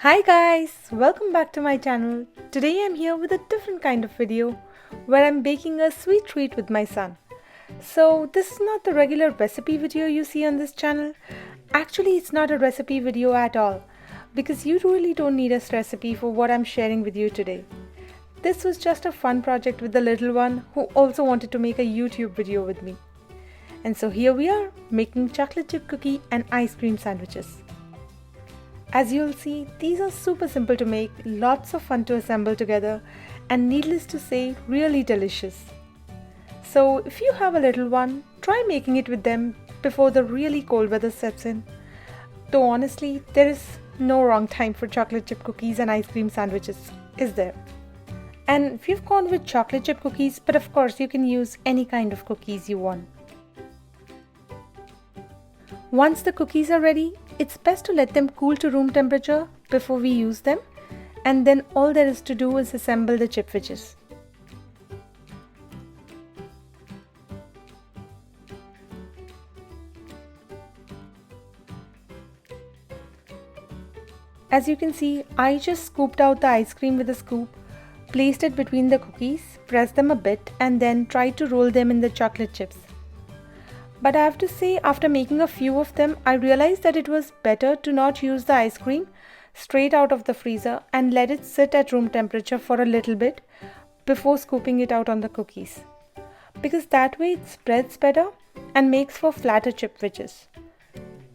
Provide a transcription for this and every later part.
Hi guys, welcome back to my channel. Today I'm here with a different kind of video where I'm baking a sweet treat with my son. So this is not the regular recipe video you see on this channel. Actually, it's not a recipe video at all because you really don't need a recipe for what I'm sharing with you today. This was just a fun project with the little one who also wanted to make a YouTube video with me. And so here we are making chocolate chip cookie and ice cream sandwiches. As you'll see, these are super simple to make, lots of fun to assemble together, and needless to say, really delicious. So if you have a little one, try making it with them before the really cold weather sets in. Though honestly, there is no wrong time for chocolate chip cookies and ice cream sandwiches, is there? And if you've gone with chocolate chip cookies, but of course you can use any kind of cookies you want. Once the cookies are ready, it's best to let them cool to room temperature before we use them, and then all there is to do is assemble the chip wedges. As you can see, I just scooped out the ice cream with a scoop, placed it between the cookies, pressed them a bit, and then tried to roll them in the chocolate chips. But I have to say, after making a few of them, I realized that it was better to not use the ice cream straight out of the freezer and let it sit at room temperature for a little bit before scooping it out on the cookies. Because that way it spreads better and makes for flatter chip wedges.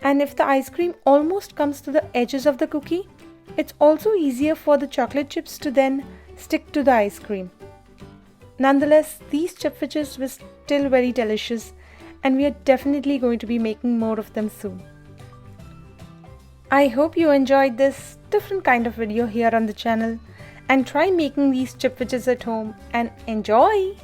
And if the ice cream almost comes to the edges of the cookie, it's also easier for the chocolate chips to then stick to the ice cream. Nonetheless, these chip wedges were still very delicious, and we are definitely going to be making more of them soon. I hope you enjoyed this different kind of video here on the channel, and try making these chip wedges at home and enjoy!